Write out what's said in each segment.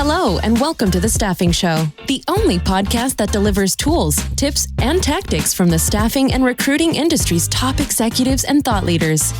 Hello, and welcome to The Staffing Show, the only podcast that delivers tools, tips, and tactics from the staffing and recruiting industry's top executives and thought leaders.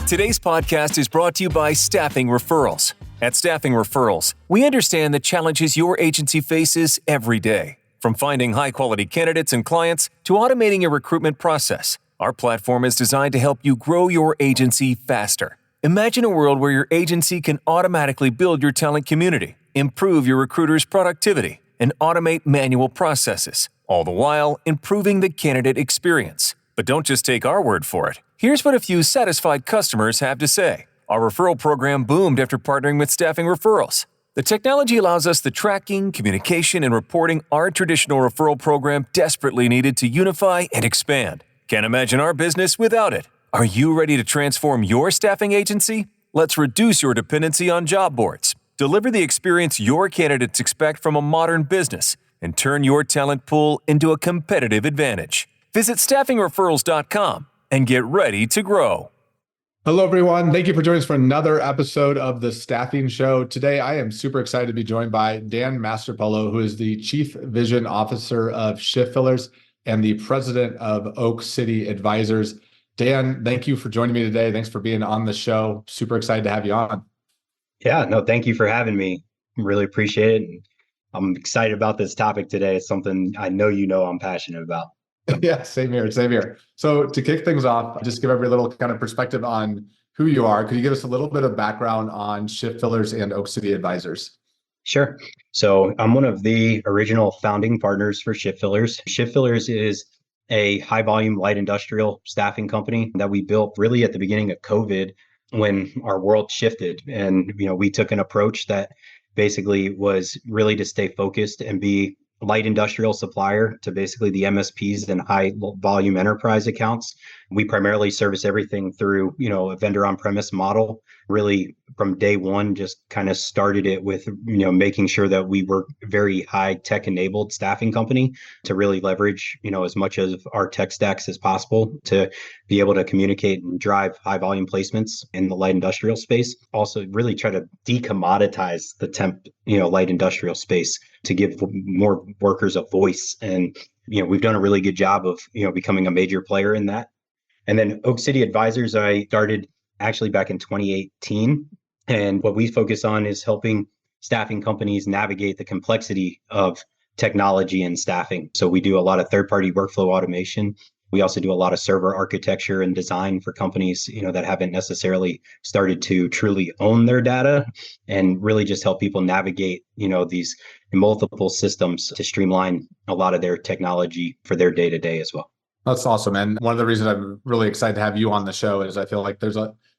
Today's podcast is brought to you by Staffing Referrals. At Staffing Referrals, we understand the challenges your agency faces every day. From finding high-quality candidates and clients to automating your recruitment process, our platform is designed to help you grow your agency faster. Imagine a world where your agency can automatically build your talent community, improve your recruiters' productivity, and automate manual processes, all the while improving the candidate experience. But don't just take our word for it. Here's what a few satisfied customers have to say. Our referral program boomed after partnering with Staffing Referrals. The technology allows us the tracking, communication, and reporting our traditional referral program desperately needed to unify and expand. Can't imagine our business without it. Are you ready to transform your staffing agency? Let's reduce your dependency on job boards, deliver the experience your candidates expect from a modern business, and turn your talent pool into a competitive advantage. Visit staffingreferrals.com and get ready to grow. Hello, everyone. Thank you for joining us for another episode of The Staffing Show. Today, I am super excited to be joined by Dan Mastro, who is the Chief Vision Officer of Shift Fillers and the President of Oak City Advisors. Dan, thank you for joining me today. Thanks for being on the show. Super excited to have you on. Yeah, no, thank you for having me. Really appreciate it. I'm excited about this topic today. It's something I know I'm passionate about. Yeah, same here. So to kick things off, just give every little kind of perspective on who you are. Could you give us a little bit of background on Shift Fillers and Oak City Advisors? Sure. So I'm one of the original founding partners for Shift Fillers. Shift Fillers is a high volume light industrial staffing company that we built really at the beginning of COVID when our world shifted. And, we took an approach that basically was really to stay focused and be light industrial supplier to basically the MSPs and high volume enterprise accounts. We primarily service everything through, a vendor on-premise model. Really from day one, just kind of started it with, making sure that we were very high tech enabled staffing company to really leverage, as much of our tech stacks as possible to be able to communicate and drive high volume placements in the light industrial space. Also really try to decommoditize the temp, light industrial space to give more workers a voice. And, we've done a really good job of, becoming a major player in that. And then Oak City Advisors, I started actually back in 2018. And what we focus on is helping staffing companies navigate the complexity of technology and staffing. So we do a lot of third-party workflow automation. We also do a lot of server architecture and design for companies, that haven't necessarily started to truly own their data, and really just help people navigate, these multiple systems to streamline a lot of their technology for their day-to-day as well. That's awesome. And one of the reasons I'm really excited to have you on the show is I feel like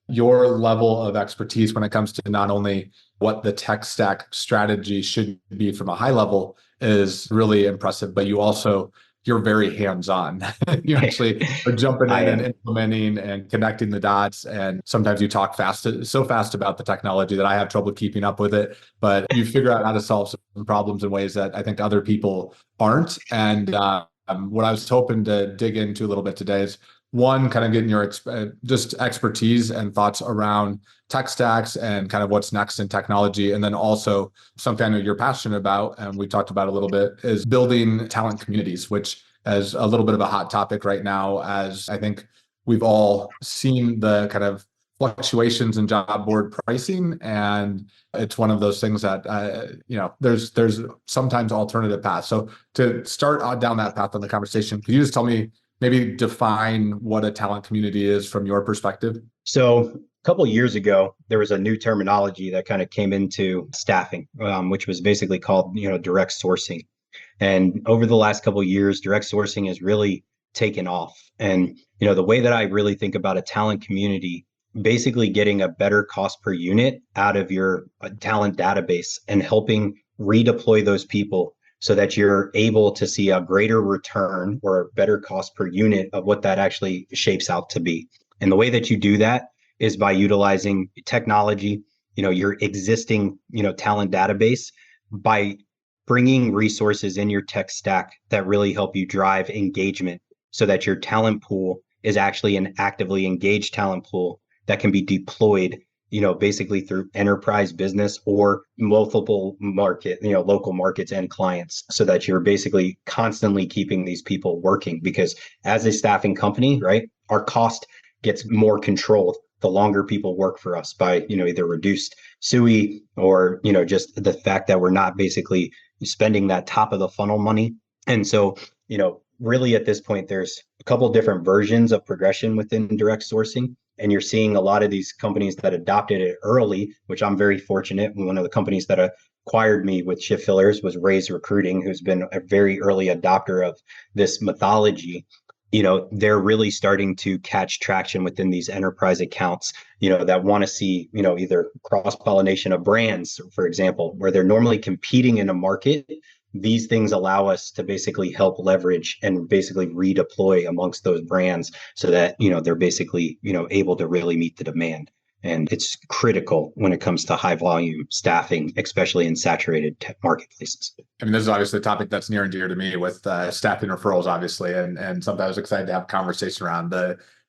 your level of expertise when it comes to not only what the tech stack strategy should be from a high level is really impressive, but you're very hands-on. You actually are jumping in and implementing and connecting the dots. And sometimes you talk so fast about the technology that I have trouble keeping up with it, but you figure out how to solve some problems in ways that I think other people aren't. And what I was hoping to dig into a little bit today is one, kind of getting your just expertise and thoughts around tech stacks and kind of what's next in technology. And then also something I know you're passionate about, and we talked about a little bit, is building talent communities, which is a little bit of a hot topic right now, as I think we've all seen the kind of fluctuations in job board pricing. And it's one of those things that, there's sometimes alternative paths. So to start down that path on the conversation, could you just tell me, maybe define what a talent community is from your perspective? So a couple of years ago, there was a new terminology that kind of came into staffing, which was basically called, direct sourcing. And over the last couple of years, direct sourcing has really taken off. And, the way that I really think about a talent community, basically getting a better cost per unit out of your talent database and helping redeploy those people so that you're able to see a greater return or a better cost per unit of what that actually shapes out to be. And the way that you do that is by utilizing technology, your existing, talent database, by bringing resources in your tech stack that really help you drive engagement so that your talent pool is actually an actively engaged talent pool that can be deployed basically through enterprise business or multiple local markets and clients, so that you're basically constantly keeping these people working. Because as a staffing company, right, our cost gets more controlled the longer people work for us by, either reduced SUI or, just the fact that we're not basically spending that top of the funnel money. And so, really at this point, there's a couple of different versions of progression within direct sourcing. And you're seeing a lot of these companies that adopted it early, which I'm very fortunate. One of the companies that acquired me with Shift Fillers was Raise Recruiting, who's been a very early adopter of this methodology. They're really starting to catch traction within these enterprise accounts, that want to see, either cross-pollination of brands, for example, where they're normally competing in a market. These things allow us to basically help leverage and basically redeploy amongst those brands so that, they're basically, able to really meet the demand. And it's critical when it comes to high volume staffing, especially in saturated marketplaces. I mean, this is obviously a topic that's near and dear to me with staffing referrals, obviously, and something I was excited to have a conversation around.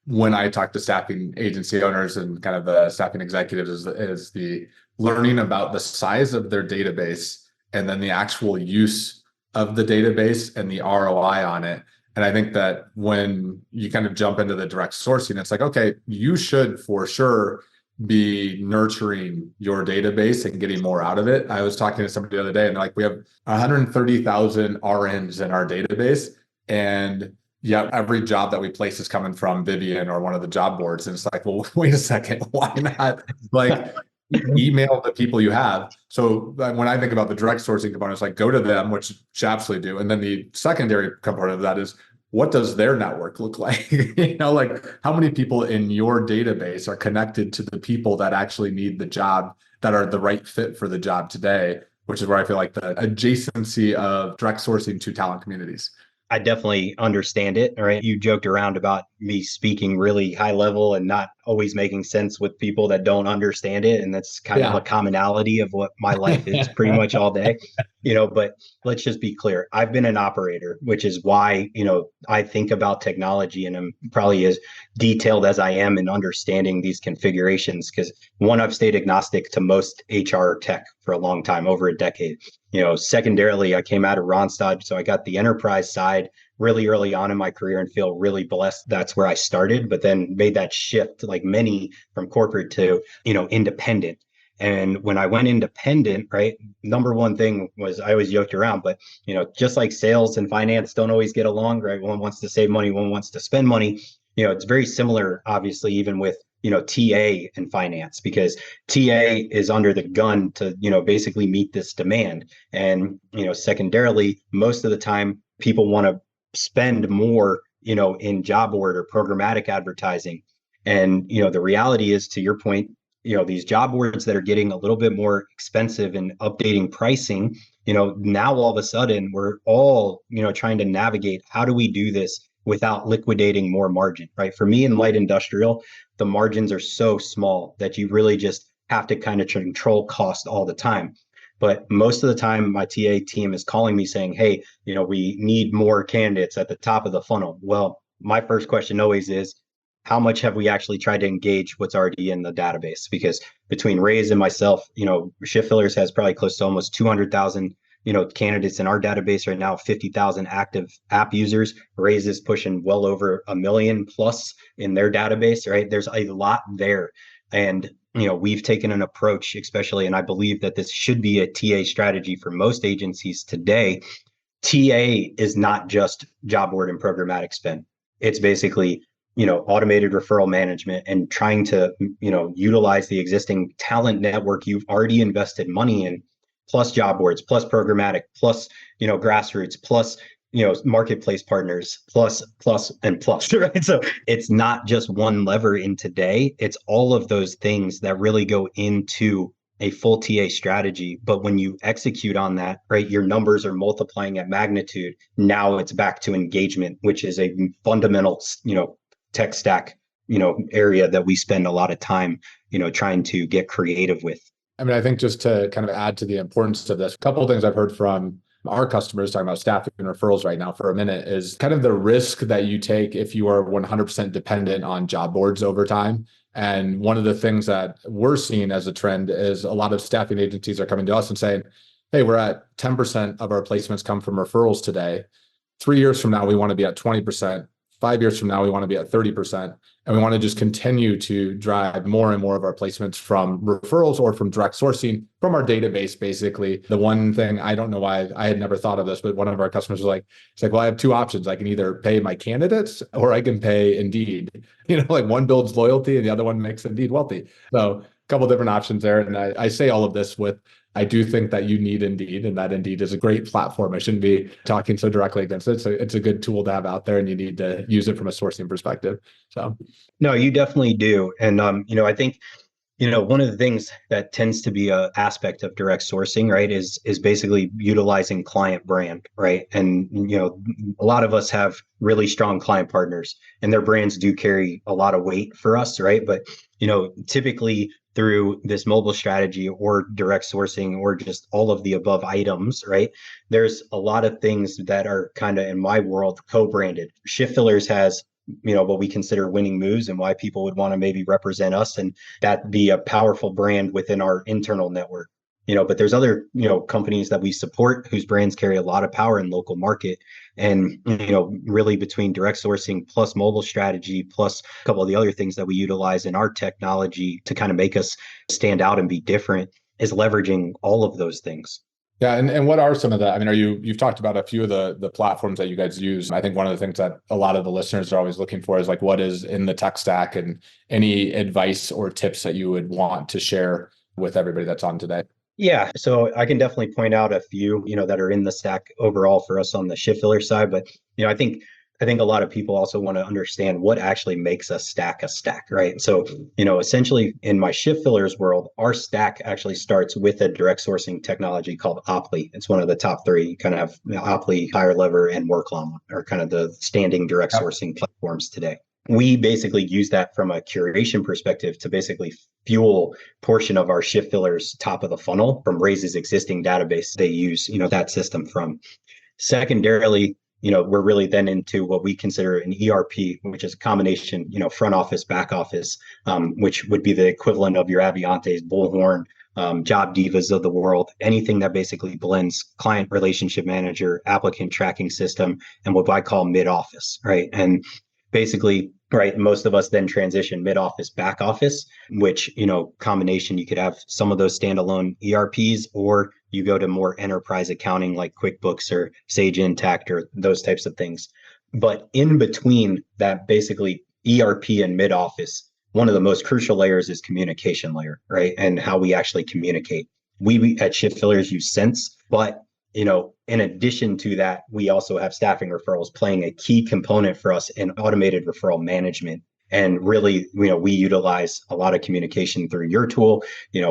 When I talk to staffing agency owners and kind of staffing executives is the learning about the size of their database and then the actual use of the database and the ROI on it. And I think that when you kind of jump into the direct sourcing, it's like, okay, you should for sure be nurturing your database and getting more out of it. I was talking to somebody the other day and they're like, we have 130,000 RNs in our database. And yeah, every job that we place is coming from Vivian or one of the job boards. And it's like, well, wait a second, why not email the people you have? So when I think about the direct sourcing components, like go to them, which you absolutely do. And then the secondary component of that is, what does their network look like? How many people in your database are connected to the people that actually need the job, that are the right fit for the job today, which is where I feel like the adjacency of direct sourcing to talent communities. I definitely understand it. All right. You joked around about me speaking really high level and not always making sense with people that don't understand it. And that's kind of a commonality of what my life is pretty much all day, but let's just be clear. I've been an operator, which is why, I think about technology and I'm probably as detailed as I am in understanding these configurations. Because one, I've stayed agnostic to most HR tech for a long time, over a decade. Secondarily, I came out of Randstad, so I got the enterprise side really early on in my career and feel really blessed. That's where I started, but then made that shift like many from corporate to, independent. And when I went independent, right, number one thing was I always joked around, but, just like sales and finance don't always get along, right? One wants to save money, one wants to spend money. It's very similar, obviously, even with TA and finance, because TA is under the gun to, basically meet this demand. And, secondarily, most of the time people want to spend more, in job board or programmatic advertising. And, the reality is, to your point, these job boards that are getting a little bit more expensive and updating pricing, now all of a sudden we're all, trying to navigate, how do we do this without liquidating more margin, right? For me in light industrial, the margins are so small that you really just have to kind of control cost all the time. But most of the time, my TA team is calling me saying, hey, we need more candidates at the top of the funnel. Well, my first question always is, how much have we actually tried to engage what's already in the database? Because between Raise and myself, Shift Fillers has probably close to almost 200,000 candidates in our database right now, 50,000 active app users. Raise is pushing well over 1 million plus in their database, right? There's a lot there. And, we've taken an approach, especially, and I believe that this should be a TA strategy for most agencies today. TA is not just job board and programmatic spend. It's basically, automated referral management and trying to, utilize the existing talent network you've already invested money in, plus job boards, plus programmatic, plus, grassroots, plus, marketplace partners, plus, right? So it's not just one lever in today. It's all of those things that really go into a full TA strategy. But when you execute on that, right, your numbers are multiplying at magnitude. Now it's back to engagement, which is a fundamental, tech stack, area that we spend a lot of time, trying to get creative with. I mean, I think just to kind of add to the importance of this, a couple of things I've heard from our customers talking about staffing and referrals right now for a minute is kind of the risk that you take if you are 100% dependent on job boards over time. And one of the things that we're seeing as a trend is a lot of staffing agencies are coming to us and saying, hey, we're at 10% of our placements come from referrals today. 3 years from now, we want to be at 20%. 5 years from now, we want to be at 30%. And we want to just continue to drive more and more of our placements from referrals or from direct sourcing from our database, basically. The one thing, I don't know why I had never thought of this, but one of our customers was like, it's like, well, I have two options. I can either pay my candidates or I can pay Indeed. Like one builds loyalty and the other one makes Indeed wealthy. So a couple different options there. And I say all of this with, I do think that you need Indeed, and that Indeed is a great platform. I shouldn't be talking so directly against it. So it's a good tool to have out there, and you need to use it from a sourcing perspective. So, no, you definitely do. And, I think, one of the things that tends to be a aspect of direct sourcing, right, is basically utilizing client brand, right? And, a lot of us have really strong client partners, and their brands do carry a lot of weight for us, right? But, typically through this mobile strategy or direct sourcing or just all of the above items, right? There's a lot of things that are kind of, in my world, co-branded. Shift Fillers has what we consider winning moves and why people would want to maybe represent us, and that be a powerful brand within our internal network. But there's other, companies that we support whose brands carry a lot of power in local market. And, really between direct sourcing plus mobile strategy, plus a couple of the other things that we utilize in our technology to kind of make us stand out and be different, is leveraging all of those things. Yeah. And what are some of the, I mean, you've talked about a few of the platforms that you guys use. I think one of the things that a lot of the listeners are always looking for is like, what is in the tech stack, and any advice or tips that you would want to share with everybody that's on today. Yeah, so I can definitely point out a few, that are in the stack overall for us on the Shift Filler side. But, I think a lot of people also want to understand what actually makes a stack, right? So, essentially in my Shift Fillers world, our stack actually starts with a direct sourcing technology called Oply. It's one of the top three. You kind of have Oply, Higher Lever, and Worklom are kind of the standing direct sourcing platforms today. We basically use that from a curation perspective to basically fuel portion of our Shift Fillers top of the funnel from Raise's existing database they use, that system from. Secondarily, we're really then into what we consider an ERP, which is a combination, front office, back office, which would be the equivalent of your Aviantes, Bullhorn, Job Divas of the world, anything that basically blends client relationship manager, applicant tracking system, and what I call mid office, right? And basically, right, most of us then transition mid office, back office, which, combination, you could have some of those standalone ERPs, or you go to more enterprise accounting like QuickBooks or Sage Intacct or those types of things. But in between that, basically ERP and mid office, one of the most crucial layers is communication layer, right? And how we actually communicate. We at Shift Fillers use Sense, but in addition to that, we also have staffing referrals playing a key component for us in automated referral management. And really, we utilize a lot of communication through your tool,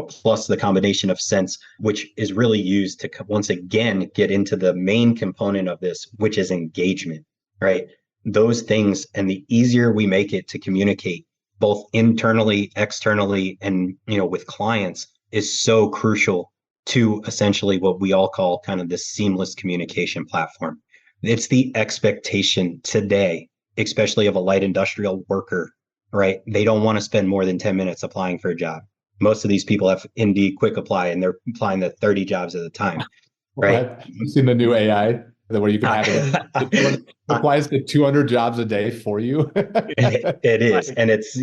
plus the combination of Sense, which is really used to once again get into the main component of this, which is engagement, right? Those things, and the easier we make it to communicate both internally, externally, and with clients, is so crucial to essentially what we all call kind of this seamless communication platform. It's the expectation today, especially of a light industrial worker, right? They don't want to spend more than 10 minutes applying for a job. Most of these people have Indeed Quick Apply, and they're applying to 30 jobs at a time, right? Have you seen the new AI where you can have it applies to 200 jobs a day for you? It is. And it's,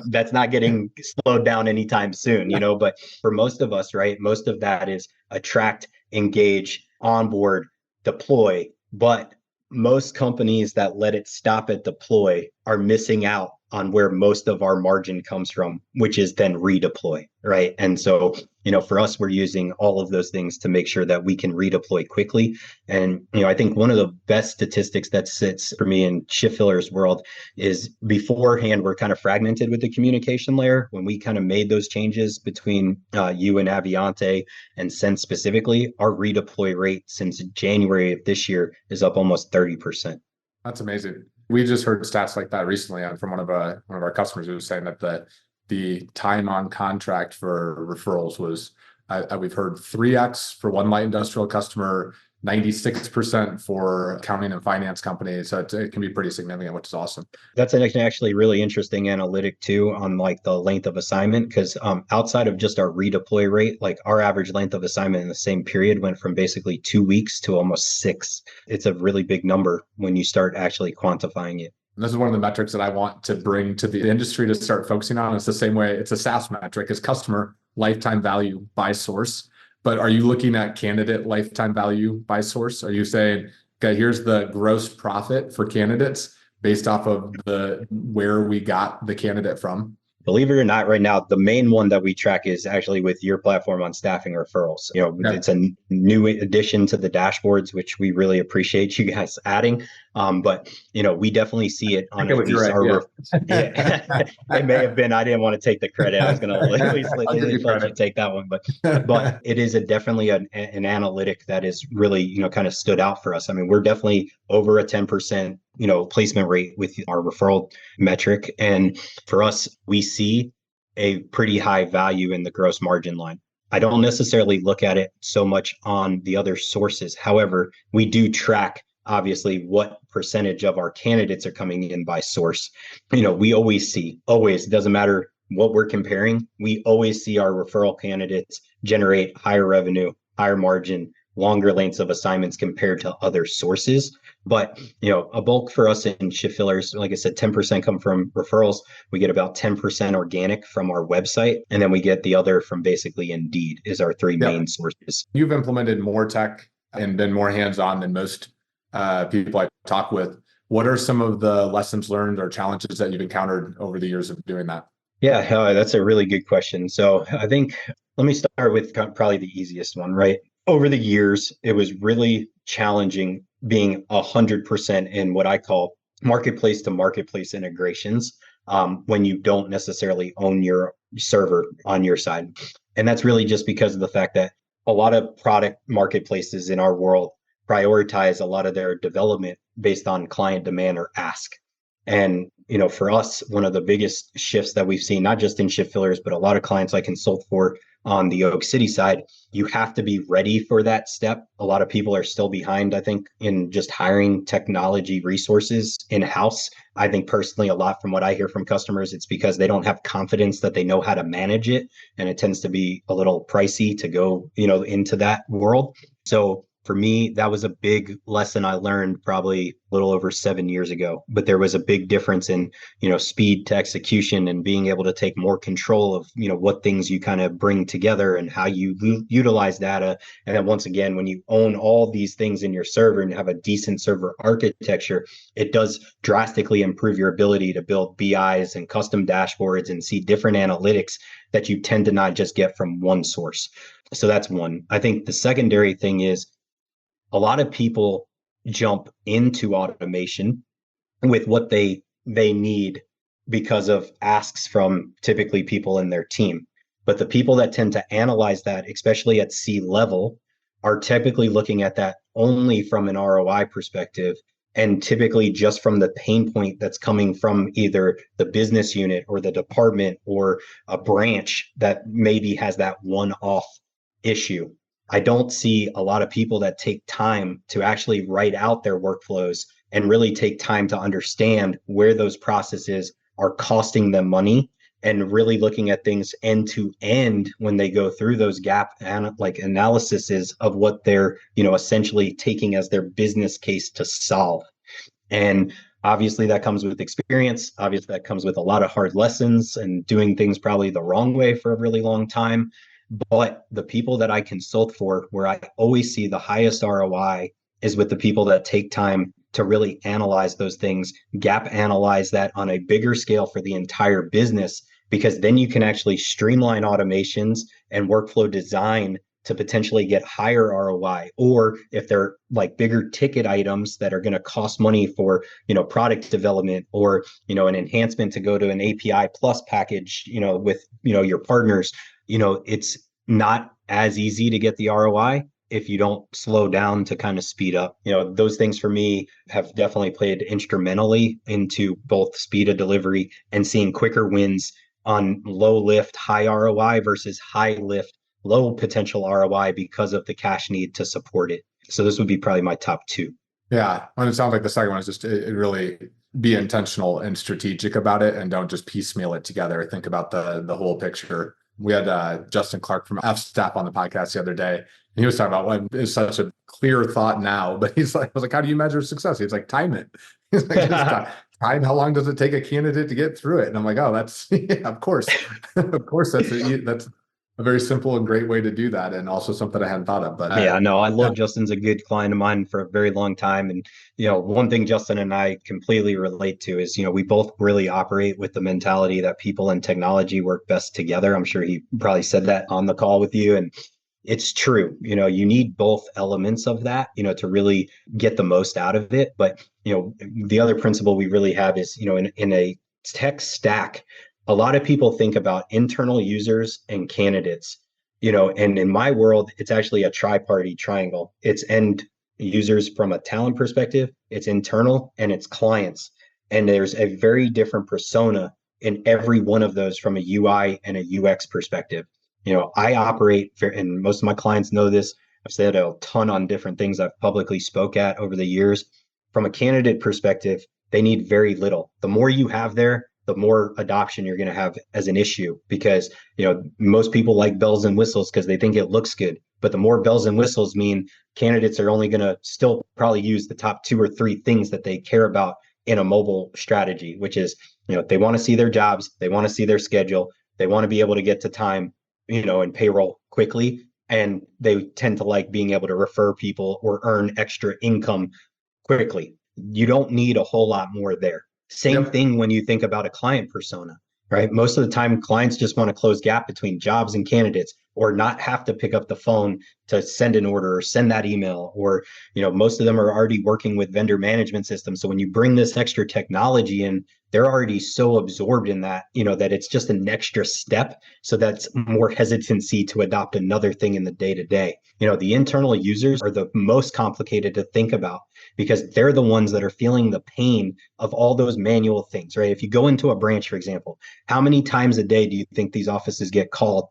that's not getting slowed down anytime soon, but for most of us, right, most of that is attract, engage, onboard, deploy. But most companies that let it stop at deploy are missing out on where most of our margin comes from, which is then redeploy, right? And so, for us, we're using all of those things to make sure that we can redeploy quickly. And, I think one of the best statistics that sits for me in Shift Fillers world is beforehand, we're kind of fragmented with the communication layer. When we kind of made those changes between you and Aviante and Sense specifically, our redeploy rate since January of this year is up almost 30%. That's amazing. We just heard stats like that recently from one of our customers who was saying that the time on contract for referrals was we've heard 3x for one light industrial customer, 96% for accounting and finance companies. So it can be pretty significant, which is awesome. That's an actually really interesting analytic too on like the length of assignment, because outside of just our redeploy rate, like our average length of assignment in the same period went from basically 2 weeks to almost 6. It's a really big number when you start actually quantifying it. And this is one of the metrics that I want to bring to the industry to start focusing on. It's the same way it's a SaaS metric, is customer lifetime value by source. But are you looking at candidate lifetime value by source? Are you saying, okay, here's the gross profit for candidates based off of where we got the candidate from? Believe it or not, right now, the main one that we track is actually with your platform on staffing referrals. It's a new addition to the dashboards, which we really appreciate you guys adding. But we definitely see it on at least our. Yeah. It may have been. I didn't want to take the credit. I was going to at least let you take that one, but it is definitely an analytic that is really kind of stood out for us. I mean, we're definitely over a 10% placement rate with our referral metric, and for us, we see a pretty high value in the gross margin line. I don't necessarily look at it so much on the other sources. However, we do track obviously what percentage of our candidates are coming in by source. We always, doesn't matter what we're comparing, we always see our referral candidates generate higher revenue, higher margin, longer lengths of assignments compared to other sources. But, a bulk for us in Shift Fillers, like I said, 10% come from referrals. We get about 10% organic from our website. And then we get the other from basically Indeed is our three main sources. You've implemented more tech and been more hands-on than most people I talk with. What are some of the lessons learned or challenges that you've encountered over the years of doing that? Yeah, that's a really good question. So I think, let me start with probably the easiest one, right? Over the years, it was really challenging being 100% in what I call marketplace to marketplace integrations when you don't necessarily own your server on your side. And that's really just because of the fact that a lot of product marketplaces in our world prioritize a lot of their development based on client demand or ask. And, for us, one of the biggest shifts that we've seen, not just in Shift Fillers, but a lot of clients I consult for on the Oak City side, you have to be ready for that step. A lot of people are still behind, I think, in just hiring technology resources in-house. I think personally, a lot from what I hear from customers, it's because they don't have confidence that they know how to manage it. And it tends to be a little pricey to go, into that world. So for me, that was a big lesson I learned probably a little over 7 years ago. But there was a big difference in, speed to execution and being able to take more control of, what things you kind of bring together and how you utilize data. And then once again, when you own all these things in your server and have a decent server architecture, it does drastically improve your ability to build BIs and custom dashboards and see different analytics that you tend to not just get from one source. So that's one. I think the secondary thing is, a lot of people jump into automation with what they need because of asks from typically people in their team. But the people that tend to analyze that, especially at C-level, are typically looking at that only from an ROI perspective, and typically just from the pain point that's coming from either the business unit or the department or a branch that maybe has that one-off issue. I don't see a lot of people that take time to actually write out their workflows and really take time to understand where those processes are costing them money, and really looking at things end to end when they go through those gap analyses of what they're, essentially taking as their business case to solve. And obviously that comes with experience. Obviously that comes with a lot of hard lessons and doing things probably the wrong way for a really long time. But the people that I consult for, where I always see the highest ROI, is with the people that take time to really analyze those things, gap analyze that on a bigger scale for the entire business, because then you can actually streamline automations and workflow design to potentially get higher ROI. Or if they're like bigger ticket items that are going to cost money for, product development, or, an enhancement to go to an API plus package, with, your partners, it's not as easy to get the ROI if you don't slow down to kind of speed up. Those things for me have definitely played instrumentally into both speed of delivery and seeing quicker wins on low lift, high ROI versus high lift, low potential ROI because of the cash need to support it. So this would be probably my top two. Yeah. And it sounds like the second one is just it really be intentional and strategic about it, and don't just piecemeal it together. Think about the whole picture. We had Justin Clark from F Staff on the podcast the other day, and he was talking about what is such a clear thought now, but he's like, I was like, how do you measure success? He's like, time it. He's like, just time. How long does it take a candidate to get through it? And I'm like, oh, that's yeah, of course, of course, that's a very simple and great way to do that, and also something I hadn't thought of. But yeah, no, I love Justin's a good client of mine for a very long time. And, one thing Justin and I completely relate to is, we both really operate with the mentality that people and technology work best together. I'm sure he probably said that on the call with you. And it's true. You need both elements of that, to really get the most out of it. But, the other principle we really have is, in a tech stack, a lot of people think about internal users and candidates, and in my world, it's actually a tri-party triangle. It's end users from a talent perspective, it's internal, and it's clients. And there's a very different persona in every one of those from a UI and a UX perspective. I operate, and most of my clients know this, I've said a ton on different things I've publicly spoke at over the years. From a candidate perspective, they need very little. The more you have there, the more adoption you're going to have as an issue, because most people like bells and whistles because they think it looks good. But the more bells and whistles mean candidates are only going to still probably use the top 2 or 3 things that they care about in a mobile strategy, which is, they want to see their jobs, they want to see their schedule, they want to be able to get to time, and payroll quickly, and they tend to like being able to refer people or earn extra income quickly. You don't need a whole lot more there. Same thing when you think about a client persona, right? Most of the time, clients just want to close gap between jobs and candidates, or not have to pick up the phone to send an order or send that email, or, most of them are already working with vendor management systems. So when you bring this extra technology in, they're already so absorbed in that, that it's just an extra step. So that's more hesitancy to adopt another thing in the day-to-day. The internal users are the most complicated to think about, because they're the ones that are feeling the pain of all those manual things, right? If you go into a branch, for example, how many times a day do you think these offices get called,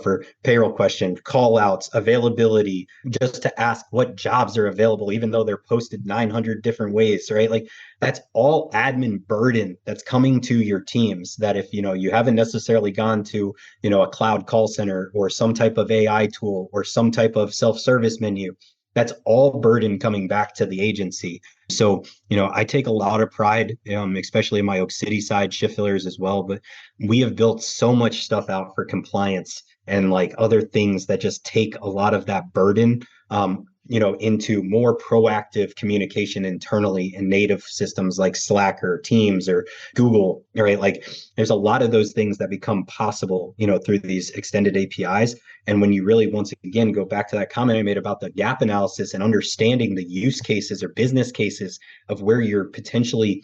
for payroll questions, call outs, availability, just to ask what jobs are available, even though they're posted 900 different ways, right? Like, that's all admin burden that's coming to your teams, that if, you haven't necessarily gone to, a cloud call center or some type of AI tool or some type of self-service menu, that's all burden coming back to the agency. So, I take a lot of pride, especially in my Oak City side, Shift Fillers as well, but we have built so much stuff out for compliance and like other things that just take a lot of that burden, into more proactive communication internally in native systems like Slack or Teams or Google, right? Like, there's a lot of those things that become possible, through these extended APIs. And when you really, once again, go back to that comment I made about the gap analysis and understanding the use cases or business cases of where you're potentially,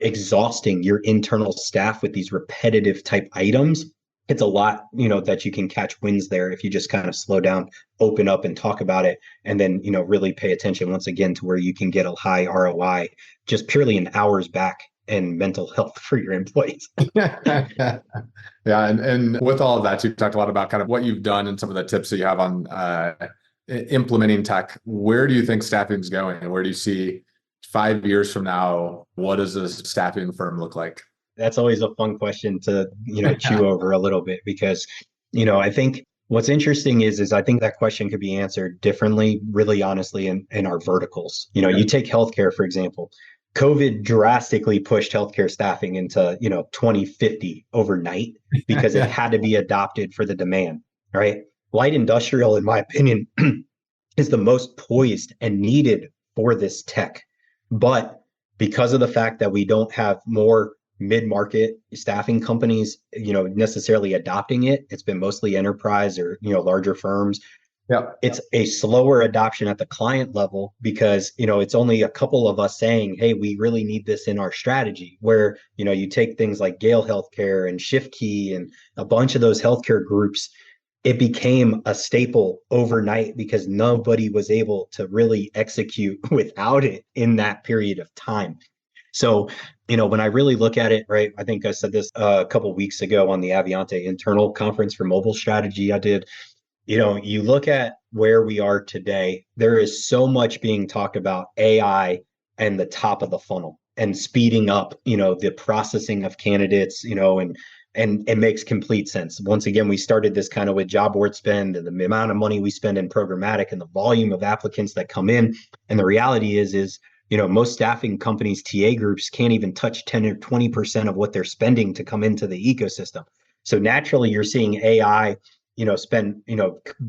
exhausting your internal staff with these repetitive type items, it's a lot, that you can catch wins there if you just kind of slow down, open up and talk about it. And then, really pay attention once again to where you can get a high ROI just purely in hours back and mental health for your employees. Yeah. And with all of that, you've talked a lot about kind of what you've done and some of the tips that you have on implementing tech. Where do you think staffing is going? And where do you see 5 years from now? What does a staffing firm look like? That's always a fun question to, chew over a little bit, because, I think what's interesting is I think that question could be answered differently, really honestly, in our verticals. You take healthcare, for example. COVID drastically pushed healthcare staffing into, 2050 overnight, because it had to be adopted for the demand, right? Light industrial, in my opinion, is the most poised and needed for this tech. But because of the fact that we don't have more mid-market staffing companies, necessarily adopting it, it's been mostly enterprise or, larger firms. Yeah. It's a slower adoption at the client level, because, it's only a couple of us saying, hey, we really need this in our strategy. Where, you take things like Gale Healthcare and ShiftKey and a bunch of those healthcare groups, it became a staple overnight because nobody was able to really execute without it in that period of time. So, when I really look at it, right, I think I said this a couple of weeks ago on the Aviante internal conference for mobile strategy I did. You look at where we are today, there is so much being talked about AI and the top of the funnel and speeding up, the processing of candidates, and it makes complete sense. Once again, we started this kind of with job board spend and the amount of money we spend in programmatic and the volume of applicants that come in. And the reality is, most staffing companies, TA groups can't even touch 10 or 20% of what they're spending to come into the ecosystem. So naturally, you're seeing AI, spend,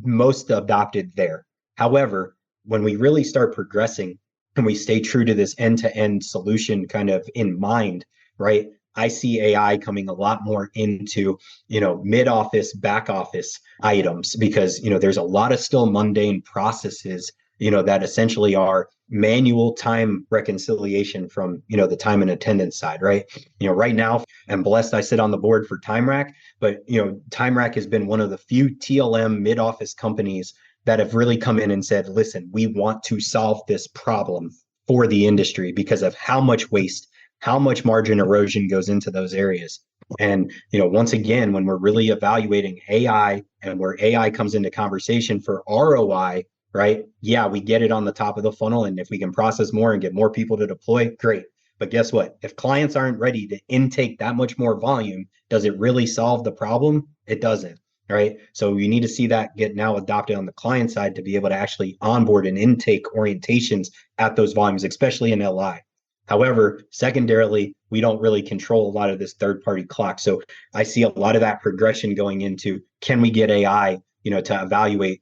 most adopted there. However, when we really start progressing and we stay true to this end-to-end solution kind of in mind, right? I see AI coming a lot more into, mid-office, back office items because, there's a lot of still mundane processes, that essentially are manual time reconciliation from, the time and attendance side, right? Right now, I'm blessed I sit on the board for TimeRack, but, TimeRack has been one of the few TLM mid-office companies that have really come in and said, listen, we want to solve this problem for the industry because of how much waste, how much margin erosion goes into those areas. And, once again, when we're really evaluating AI and where AI comes into conversation for ROI, right? Yeah, we get it on the top of the funnel. And if we can process more and get more people to deploy, great. But guess what? If clients aren't ready to intake that much more volume, does it really solve the problem? It doesn't. Right. So you need to see that get now adopted on the client side to be able to actually onboard and intake orientations at those volumes, especially in LI. However, secondarily, we don't really control a lot of this third-party clock. So I see a lot of that progression going into, can we get AI, to evaluate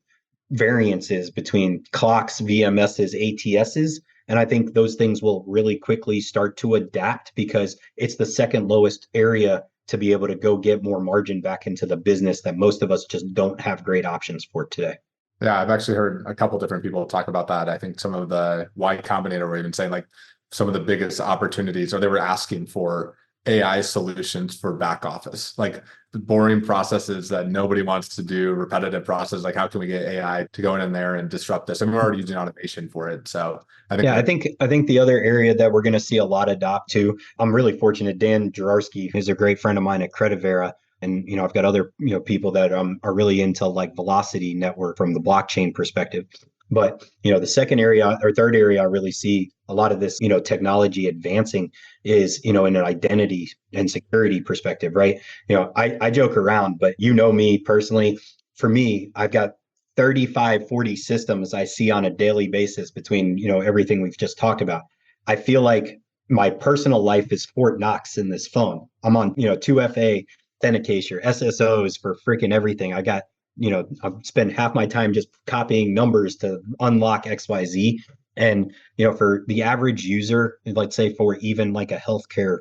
variances between clocks, VMSs, ATSs? And I think those things will really quickly start to adapt because it's the second lowest area to be able to go get more margin back into the business that most of us just don't have great options for today. Yeah, I've actually heard a couple different people talk about that. I think some of the Y Combinator were even saying like some of the biggest opportunities, or they were asking for AI solutions for back office, like boring processes that nobody wants to do, repetitive processes. Like, how can we get AI to go in there and disrupt this? And we're already using automation for it. So I think the other area that we're going to see a lot adopt too. I'm really fortunate. Dan Jaworski is a great friend of mine at Credivera. And, I've got other, people that are really into like velocity network from the blockchain perspective. But, the second area or third area I really see a lot of this, technology advancing is, in an identity and security perspective, right? I joke around, but me personally, for me, I've got 35, 40 systems I see on a daily basis between, everything we've just talked about. I feel like my personal life is Fort Knox in this phone. I'm on, 2FA authentication, SSOs for freaking everything. I got, I spend half my time just copying numbers to unlock XYZ. And, for the average user, let's say for even like a healthcare,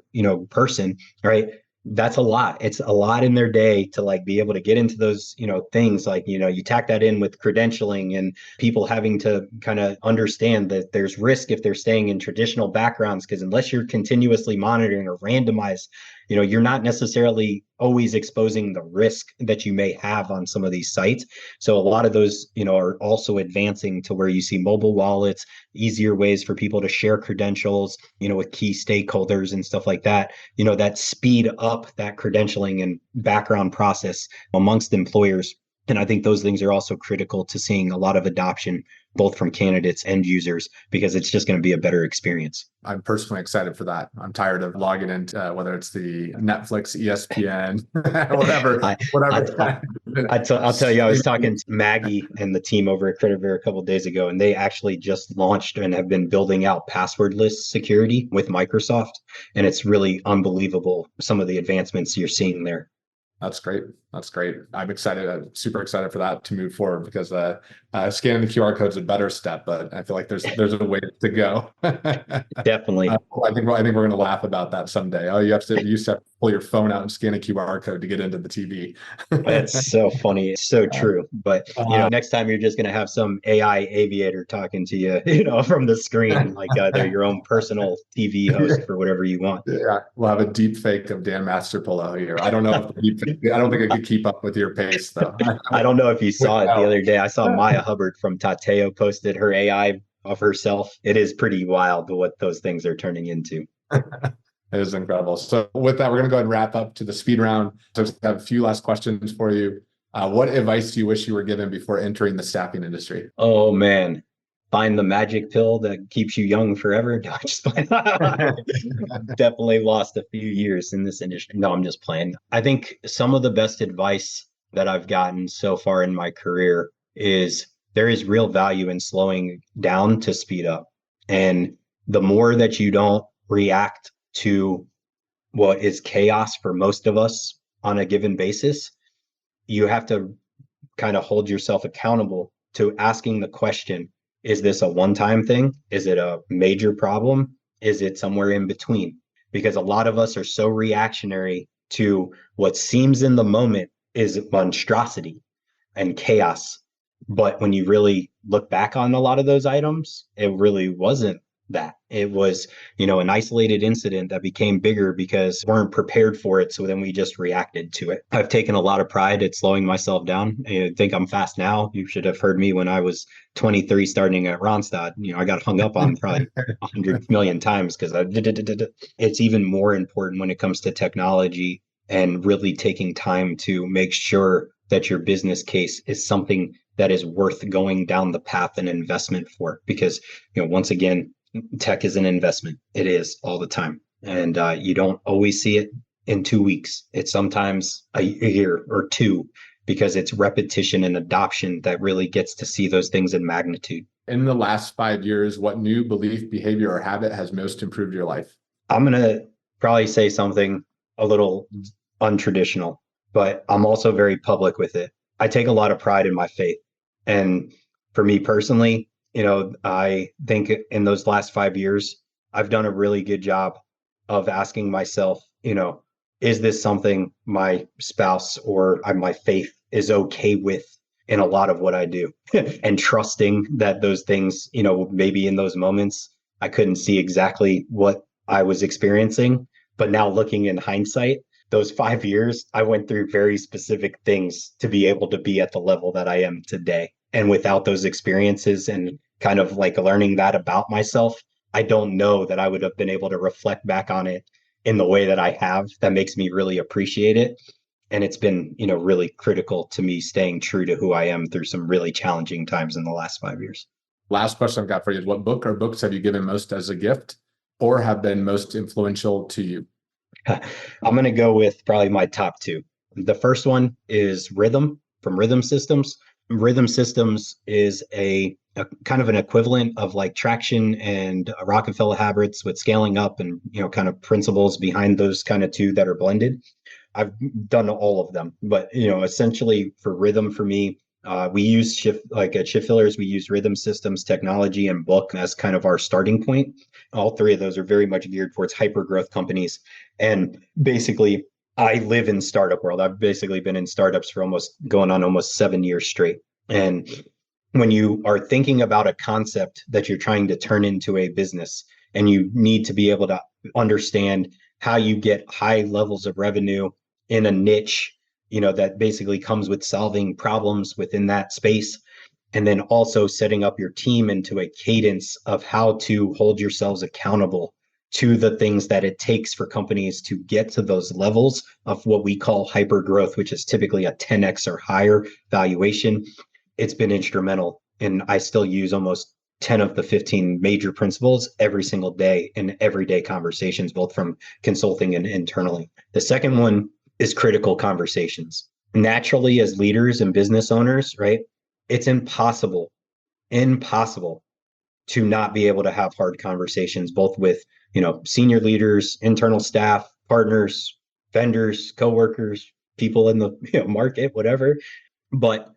person, right? That's a lot. It's a lot in their day to like be able to get into those, things like, you tack that in with credentialing and people having to kind of understand that there's risk if they're staying in traditional backgrounds, because unless you're continuously monitoring or randomized, you're not necessarily always exposing the risk that you may have on some of these sites. So a lot of those, are also advancing to where you see mobile wallets, easier ways for people to share credentials, with key stakeholders and stuff like that, that speed up that credentialing and background process amongst employers. And I think those things are also critical to seeing a lot of adoption, both from candidates and users, because it's just going to be a better experience. I'm personally excited for that. I'm tired of logging into whether it's the Netflix, ESPN, whatever. I'll tell you, I was talking to Maggie and the team over at Credivera a couple of days ago, and they actually just launched and have been building out passwordless security with Microsoft. And it's really unbelievable, some of the advancements you're seeing there. That's great. That's great. I'm excited. I'm super excited for that to move forward because scanning the QR code is a better step, but I feel like there's a way to go. Definitely. I think we're going to laugh about that someday. Oh, you used to have to pull your phone out and scan a QR code to get into the TV. That's so funny. It's so true. But next time you're just going to have some AI aviator talking to you, from the screen, like they're your own personal TV host for whatever you want. Yeah, we'll have a deep fake of Dan Masterpolo here. I don't know if the deep fake, I don't think I could keep up with your pace though. I don't know if you saw it the other day. I saw Maya Hubbard from Tateo posted her AI of herself. It is pretty wild what those things are turning into. It is incredible. So with that, we're going to go ahead and wrap up to the speed round. So I have a few last questions for you. What advice do you wish you were given before entering the staffing industry? Oh man, find the magic pill that keeps you young forever. No, definitely lost a few years in this industry. No, I'm just playing. I think some of the best advice that I've gotten so far in my career is there is real value in slowing down to speed up. And the more that you don't react to what is chaos for most of us on a given basis, you have to kind of hold yourself accountable to asking the question, is this a one-time thing? Is it a major problem? Is it somewhere in between? Because a lot of us are so reactionary to what seems in the moment is monstrosity and chaos. But when you really look back on a lot of those items, it really wasn't that. It was, an isolated incident that became bigger because we weren't prepared for it. So then we just reacted to it. I've taken a lot of pride at slowing myself down. I think I'm fast now. You should have heard me when I was 23 starting at Ronstadt. I got hung up on probably 100 million times because it's even more important when it comes to technology and really taking time to make sure that your business case is something that is worth going down the path and investment for. Because, once again, tech is an investment. It is all the time. And you don't always see it in 2 weeks. It's sometimes a year or two, because it's repetition and adoption that really gets to see those things in magnitude. In the last 5 years, what new belief, behavior, or habit has most improved your life? I'm going to probably say something a little untraditional, but I'm also very public with it. I take a lot of pride in my faith. And for me personally, I think in those last 5 years, I've done a really good job of asking myself, is this something my spouse or my faith is okay with in a lot of what I do? And trusting that those things, maybe in those moments, I couldn't see exactly what I was experiencing. But now looking in hindsight, those 5 years, I went through very specific things to be able to be at the level that I am today. And without those experiences and kind of like learning that about myself, I don't know that I would have been able to reflect back on it in the way that I have. That makes me really appreciate it. And it's been, really critical to me staying true to who I am through some really challenging times in the last 5 years. Last question I've got for you is, what book or books have you given most as a gift or have been most influential to you? I'm going to go with probably my top two. The first one is Rhythm from Rhythm Systems. Rhythm Systems is a kind of an equivalent of like Traction and Rockefeller Habits with scaling up and, kind of principles behind those kind of two that are blended. I've done all of them, but, essentially for Rhythm, for me, we use at Shift Fillers, we use Rhythm Systems, technology, and book as kind of our starting point. All three of those are very much geared towards hyper growth companies. And basically, I live in startup world. I've basically been in startups for almost 7 years straight. And when you are thinking about a concept that you're trying to turn into a business, and you need to be able to understand how you get high levels of revenue in a niche, that basically comes with solving problems within that space. And then also setting up your team into a cadence of how to hold yourselves accountable to the things that it takes for companies to get to those levels of what we call hyper growth, which is typically a 10x or higher valuation. It's been instrumental. And I still use almost 10 of the 15 major principles every single day in everyday conversations, both from consulting and internally. The second one is critical conversations. Naturally, as leaders and business owners, right? It's impossible to not be able to have hard conversations, both with, senior leaders, internal staff, partners, vendors, coworkers, people in the market, whatever. But,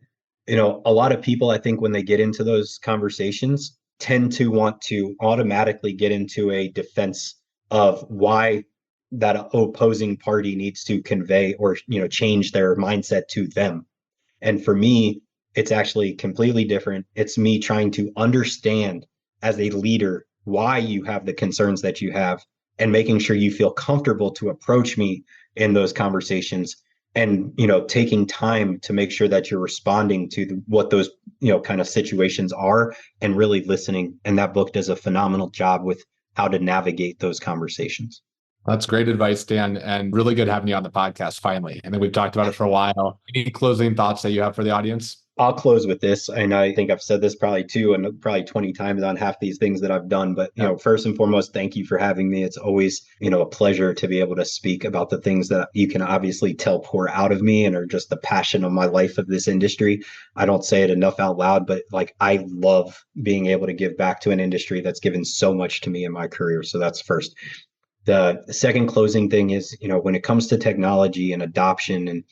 a lot of people, I think when they get into those conversations, tend to want to automatically get into a defense of why that opposing party needs to convey or, change their mindset to them. And for me, it's actually completely different. It's me trying to understand as a leader why you have the concerns that you have, and making sure you feel comfortable to approach me in those conversations, and, taking time to make sure that you're responding to what those, kind of situations are, and really listening. And that book does a phenomenal job with how to navigate those conversations. That's great advice, Dan, and really good having you on the podcast finally. I think we've talked about it for a while. Any closing thoughts that you have for the audience? I'll close with this. And I think I've said this probably too, and probably 20 times on half these things that I've done. But, first and foremost, thank you for having me. It's always, a pleasure to be able to speak about the things that you can obviously tell pour out of me and are just the passion of my life of this industry. I don't say it enough out loud, but like, I love being able to give back to an industry that's given so much to me in my career. So that's first. The second closing thing is, when it comes to technology and adoption and,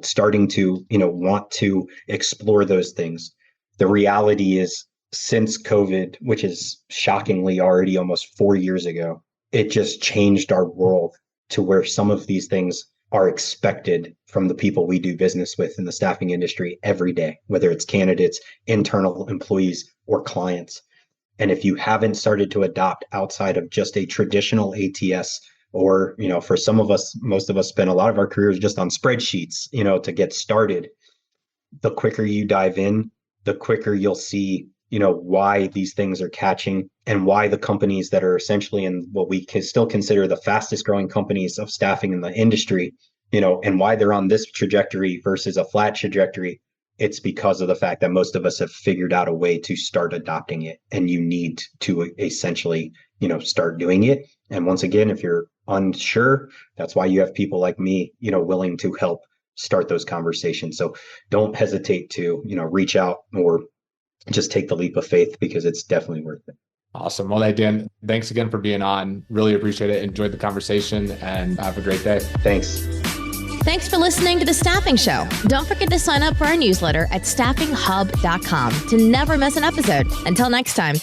starting to, want to explore those things, the reality is since COVID, which is shockingly already almost 4 years ago, it just changed our world to where some of these things are expected from the people we do business with in the staffing industry every day, whether it's candidates, internal employees, or clients. And if you haven't started to adopt outside of just a traditional ATS, or, for some of us, most of us spend a lot of our careers just on spreadsheets, to get started, the quicker you dive in, the quicker you'll see, why these things are catching and why the companies that are essentially in what we can still consider the fastest growing companies of staffing in the industry, and why they're on this trajectory versus a flat trajectory. It's because of the fact that most of us have figured out a way to start adopting it, and you need to essentially, start doing it. And once again, if you're unsure, that's why you have people like me, willing to help start those conversations. So don't hesitate to, reach out or just take the leap of faith, because it's definitely worth it. Awesome. Well, hey, Dan, thanks again for being on. Really appreciate it. Enjoyed the conversation and have a great day. Thanks. Thanks for listening to The Staffing Show. Don't forget to sign up for our newsletter at staffinghub.com to never miss an episode. Until next time.